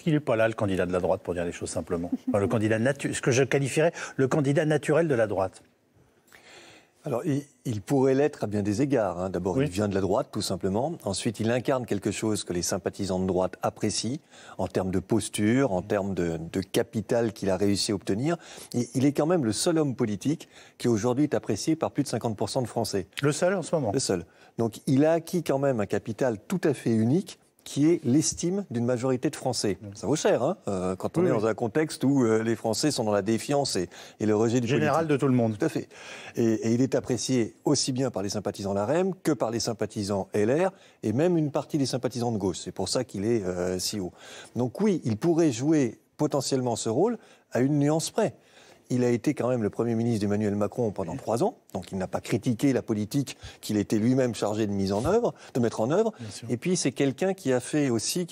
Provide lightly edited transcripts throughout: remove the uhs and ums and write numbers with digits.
qu'il n'est pas là, le candidat de la droite, pour dire les choses simplement? Enfin, le candidat ce que je qualifierais le candidat naturel de la droite. Alors, il pourrait l'être à bien des égards. Hein. D'abord, oui. Il vient de la droite, tout simplement. Ensuite, il incarne quelque chose que les sympathisants de droite apprécient, en termes de posture, en termes de capital qu'il a réussi à obtenir. Et il est quand même le seul homme politique qui, aujourd'hui, est apprécié par plus de 50% de Français. Le seul, en ce moment? Le seul. Donc, il a acquis quand même un capital tout à fait unique, qui est l'estime d'une majorité de Français. Ça vaut cher, hein, quand on est dans un contexte où les Français sont dans la défiance et le rejet du général politique. de tout le monde. Tout à fait. Et il est apprécié aussi bien par les sympathisants LaREM que par les sympathisants LR et même une partie des sympathisants de gauche. C'est pour ça qu'il est si haut. Donc oui, il pourrait jouer potentiellement ce rôle à une nuance près. Il a été quand même le Premier ministre d'Emmanuel Macron pendant 3 ans, donc il n'a pas critiqué la politique qu'il était lui-même chargé de mettre en œuvre. Et puis c'est quelqu'un qui a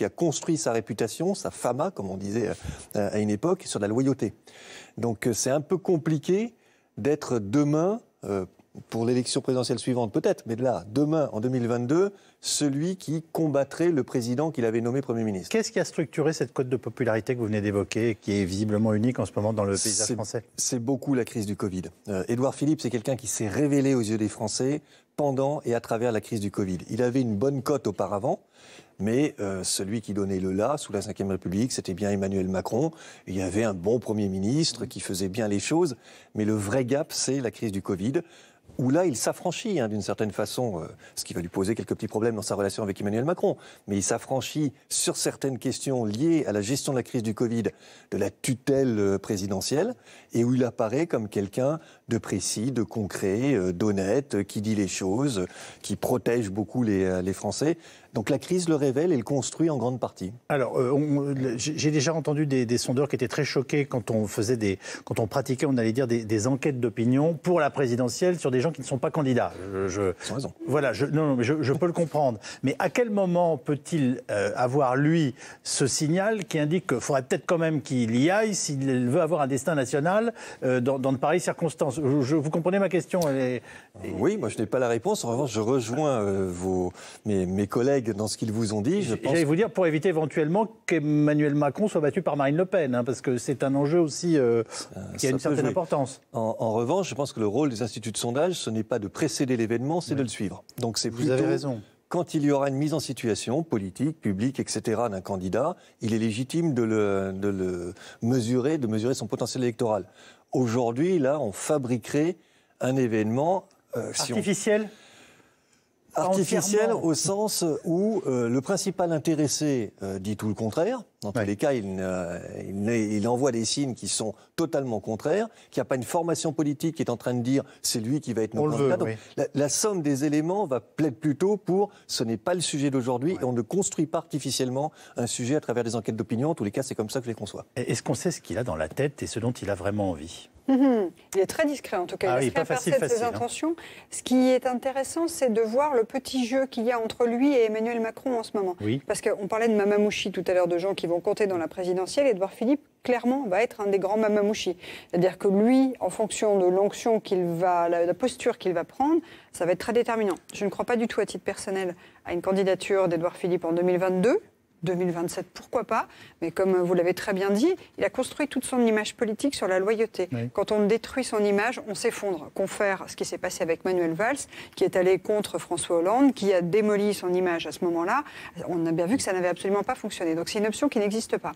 construit sa réputation, sa fama, comme on disait à une époque, sur la loyauté. Donc c'est un peu compliqué d'être demain, pour l'élection présidentielle suivante peut-être, mais là, demain, en 2022, celui qui combattrait le président qu'il avait nommé Premier ministre. Qu'est-ce qui a structuré cette cote de popularité que vous venez d'évoquer, qui est visiblement unique en ce moment dans le paysage français? C'est beaucoup la crise du Covid. Édouard Philippe, c'est quelqu'un qui s'est révélé aux yeux des Français pendant et à travers la crise du Covid. Il avait une bonne cote auparavant, mais celui qui donnait le là sous la Ve République, c'était bien Emmanuel Macron. Il y avait un bon Premier ministre qui faisait bien les choses, mais le vrai gap, c'est la crise du Covid, où là, il s'affranchit d'une certaine façon, ce qui va lui poser quelques petits problèmes dans sa relation avec Emmanuel Macron, mais il s'affranchit sur certaines questions liées à la gestion de la crise du Covid, de la tutelle présidentielle, et où il apparaît comme quelqu'un de précis, de concret, d'honnête, qui dit les choses, qui protège beaucoup les Français. Donc la crise le révèle et le construit en grande partie. Alors, j'ai déjà entendu des sondeurs qui étaient très choqués quand on pratiquait, on allait dire, des enquêtes d'opinion pour la présidentielle sur des gens qui ne sont pas candidats. Sans raison. Voilà, mais je peux le comprendre. Mais à quel moment peut-il avoir, lui, ce signal qui indique qu'il faudrait peut-être quand même qu'il y aille s'il veut avoir un destin national dans de pareilles circonstances? Vous comprenez ma question? Oui, moi je n'ai pas la réponse. En revanche, je rejoins mes collègues dans ce qu'ils vous ont dit. J'allais vous dire, pour éviter éventuellement qu'Emmanuel Macron soit battu par Marine Le Pen, parce que c'est un enjeu aussi qui a une certaine importance. En revanche, je pense que le rôle des instituts de sondage, ce n'est pas de précéder l'événement, c'est de le suivre. Donc c'est plutôt, vous avez raison. Quand il y aura une mise en situation politique, publique, etc. d'un candidat, il est légitime de le mesurer, de mesurer son potentiel électoral. Aujourd'hui, là, on fabriquerait un événement... artificiel Artificiel au sens où le principal intéressé dit tout le contraire. Dans tous les cas, il envoie des signes qui sont totalement contraires, qu'il n'y a pas une formation politique qui est en train de dire c'est lui qui va être notre candidat. Donc, la somme des éléments va plaide plutôt pour ce n'est pas le sujet d'aujourd'hui et on ne construit pas artificiellement un sujet à travers des enquêtes d'opinion. En tous les cas, c'est comme ça que je les conçois. Est-ce qu'on sait ce qu'il a dans la tête et ce dont il a vraiment envie? Il est très discret en tout cas, il laisse rien passer de ses intentions. Ce qui est intéressant, c'est de voir le petit jeu qu'il y a entre lui et Emmanuel Macron en ce moment. Oui. Parce qu'on parlait de mamamouchi tout à l'heure, de gens qui vont compter dans la présidentielle. Édouard Philippe, clairement, va être un des grands mamamouchi. C'est-à-dire que lui, en fonction de l'onction la posture qu'il va prendre, ça va être très déterminant. Je ne crois pas du tout à titre personnel à une candidature d'Édouard Philippe en 2022. 2027, pourquoi pas, mais comme vous l'avez très bien dit, il a construit toute son image politique sur la loyauté. Oui. Quand on détruit son image, on s'effondre. Confère ce qui s'est passé avec Manuel Valls, qui est allé contre François Hollande, qui a démoli son image à ce moment-là. On a bien vu que ça n'avait absolument pas fonctionné. Donc c'est une option qui n'existe pas.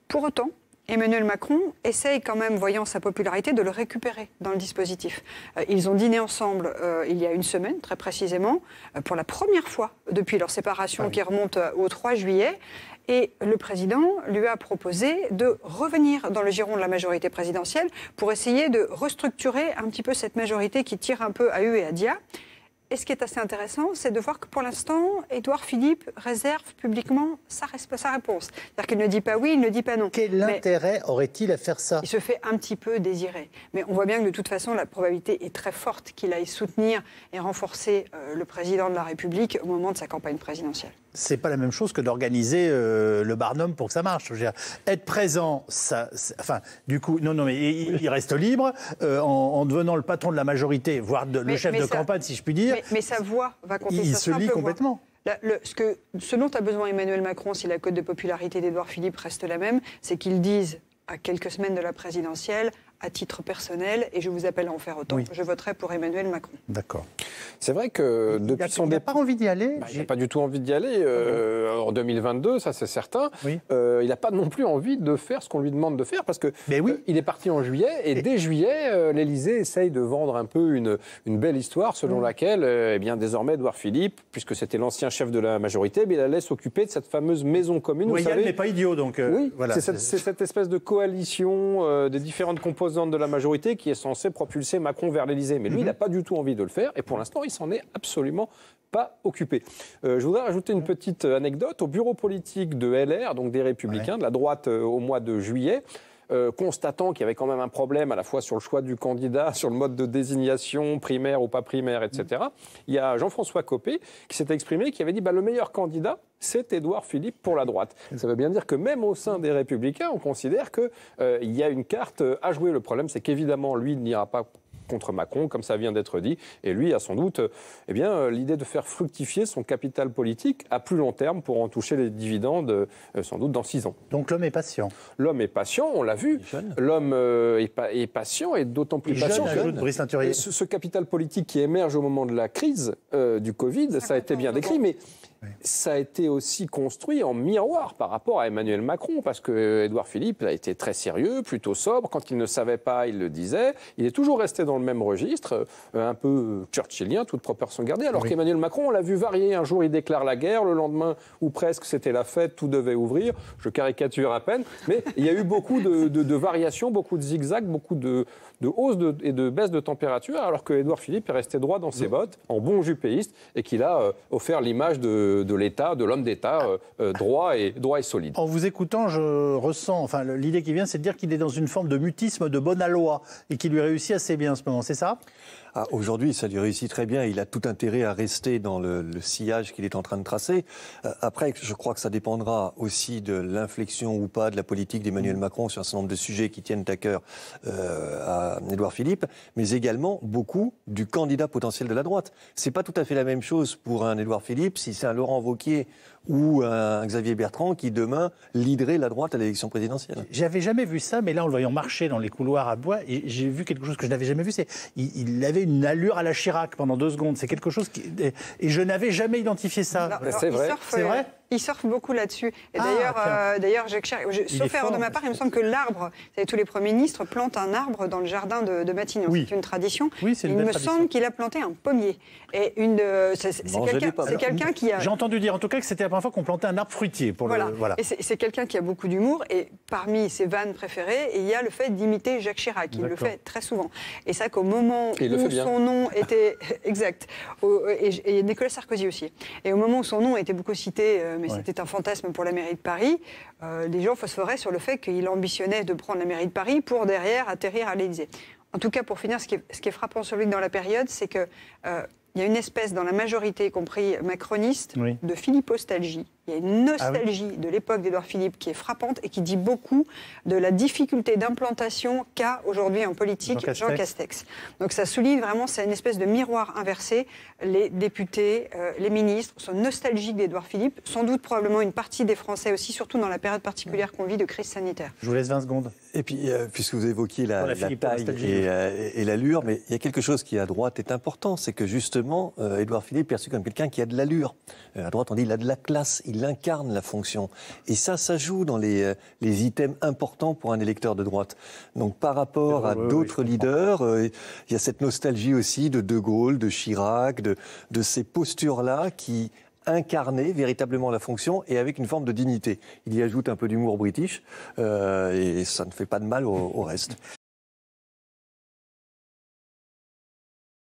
Pour autant, Emmanuel Macron essaye quand même, voyant sa popularité, de le récupérer dans le dispositif. Ils ont dîné ensemble il y a une semaine, très précisément, pour la première fois depuis leur séparation qui remonte au 3 juillet. Et le président lui a proposé de revenir dans le giron de la majorité présidentielle pour essayer de restructurer un petit peu cette majorité qui tire un peu à hu et à dia. Et ce qui est assez intéressant, c'est de voir que pour l'instant, Édouard Philippe réserve publiquement sa réponse. C'est-à-dire qu'il ne dit pas oui, il ne dit pas non. Quel intérêt aurait-il à faire ça? Il se fait un petit peu désirer. Mais on voit bien que de toute façon, la probabilité est très forte qu'il aille soutenir et renforcer le président de la République au moment de sa campagne présidentielle. C'est pas la même chose que d'organiser le Barnum pour que ça marche. Je veux dire, être présent, du coup, mais il reste libre en devenant le patron de la majorité, voire le chef de campagne, si je puis dire. Mais sa voix va compter. Il se lie complètement. Ce dont a besoin Emmanuel Macron, si la cote de popularité d'Édouard Philippe reste la même, c'est qu'il dise à quelques semaines de la présidentielle, à titre personnel, et je vous appelle à en faire autant, je voterai pour Emmanuel Macron. D'accord. C'est vrai que depuis son départ... Il n'a pas envie d'y aller. Il n'a pas du tout envie d'y aller. En 2022, ça c'est certain. Oui. Il n'a pas non plus envie de faire ce qu'on lui demande de faire, parce que il est parti en juillet, et dès juillet, l'Élysée essaye de vendre un peu une belle histoire selon laquelle, eh bien, désormais, Édouard Philippe, puisque c'était l'ancien chef de la majorité, il allait s'occuper de cette fameuse maison commune. Royal n'est pas idiot, donc... oui, voilà. c'est cette espèce de coalition des différentes composantes de la majorité qui est censée propulser Macron vers l'Élysée. Mais lui, il n'a pas du tout envie de le faire, et pour l'instant, il s'en est absolument pas occupé. Je voudrais rajouter une petite anecdote. Au bureau politique de LR, donc des Républicains, de la droite, au mois de juillet, constatant qu'il y avait quand même un problème à la fois sur le choix du candidat, sur le mode de désignation, primaire ou pas primaire, etc. Il y a Jean-François Copé qui s'était exprimé, qui avait dit le meilleur candidat, c'est Édouard Philippe pour la droite. Ça veut bien dire que même au sein des Républicains, on considère qu'il y a une carte à jouer. Le problème, c'est qu'évidemment, lui n'ira pas contre Macron, comme ça vient d'être dit. Et lui a sans doute l'idée de faire fructifier son capital politique à plus long terme pour en toucher les dividendes sans doute dans 6 ans. Donc l'homme est patient. L'homme est patient, on l'a vu. L'homme est patient et d'autant plus patient que ce capital politique qui émerge au moment de la crise du Covid, ça a été bien décrit, mais ça a été aussi construit en miroir par rapport à Emmanuel Macron, parce que Édouard Philippe a été très sérieux, plutôt sobre. Quand il ne savait pas, il le disait. Il est toujours resté dans le même registre, un peu churchillien, toute proportion gardée, alors qu'Emmanuel Macron, on l'a vu varier. Un jour, il déclare la guerre, le lendemain, ou presque, c'était la fête, tout devait ouvrir. Je caricature à peine, mais il y a eu beaucoup de variations, beaucoup de zigzags, beaucoup de hausse et de baisse de température, alors que Édouard Philippe est resté droit dans ses bottes, en bon jupéiste, et qu'il a offert l'image de l'État, de l'homme d'État droit et solide. En vous écoutant, je ressens, l'idée qui vient, c'est de dire qu'il est dans une forme de mutisme de bonne aloi et qu'il lui réussit assez bien en ce moment, c'est ça ? Aujourd'hui, ça lui réussit très bien. Il a tout intérêt à rester dans le sillage qu'il est en train de tracer. Après, je crois que ça dépendra aussi de l'inflexion ou pas de la politique d'Emmanuel Macron sur un certain nombre de sujets qui tiennent à cœur à Édouard Philippe, mais également beaucoup du candidat potentiel de la droite. C'est pas tout à fait la même chose pour un Édouard Philippe si c'est un Laurent Wauquiez ou un Xavier Bertrand qui, demain, leaderait la droite à l'élection présidentielle. J'avais jamais vu ça, mais là, en le voyant marcher dans les couloirs à Blois, et j'ai vu quelque chose que je n'avais jamais vu, il avait une allure à la Chirac pendant 2 secondes. C'est quelque chose qui... Et je n'avais jamais identifié ça. Alors, c'est vrai. C'est vrai ? Il surfe beaucoup là-dessus. Et d'ailleurs, Jacques Chirac, sauf erreur de ma part, il me semble que l'arbre, vous savez, tous les premiers ministres plantent un arbre dans le jardin de Matignon. Oui. C'est une tradition. Oui, c'est une belle tradition. Il me semble qu'il a planté un pommier. Et c'est quelqu'un qui a... J'ai entendu dire en tout cas que c'était la première fois qu'on plantait un arbre fruitier. Voilà. Et c'est quelqu'un qui a beaucoup d'humour. Et parmi ses vannes préférées, il y a le fait d'imiter Jacques Chirac. Il le fait très souvent. Et ça qu'au moment où son nom était... exact. Et Nicolas Sarkozy aussi. Et au moment où son nom était beaucoup cité... mais c'était un fantasme pour la mairie de Paris. Les gens phosphoraient sur le fait qu'il ambitionnait de prendre la mairie de Paris pour derrière atterrir à l'Élysée. En tout cas, pour finir, ce qui est frappant sur lui dans la période, c'est que il y a une espèce dans la majorité, y compris macroniste, de philippostalgie. Il y a une nostalgie de l'époque d'Édouard Philippe qui est frappante et qui dit beaucoup de la difficulté d'implantation qu'a aujourd'hui en politique Jean Castex. Donc ça souligne vraiment, c'est une espèce de miroir inversé. Les députés, les ministres sont nostalgiques d'Édouard Philippe, sans doute probablement une partie des Français aussi, surtout dans la période particulière qu'on vit de crise sanitaire. Je vous laisse 20 secondes. Et puis, puisque vous évoquiez la taille et l'allure, mais il y a quelque chose qui, à droite, est important, c'est que justement, Édouard Philippe est perçu comme quelqu'un qui a de l'allure. À droite, on dit qu'il a de la classe, il incarne la fonction. Et ça joue dans les items importants pour un électeur de droite. Donc, par rapport à d'autres leaders, il y a cette nostalgie aussi de De Gaulle, de Chirac, de ces postures-là qui incarner véritablement la fonction et avec une forme de dignité. Il y ajoute un peu d'humour british et ça ne fait pas de mal au reste.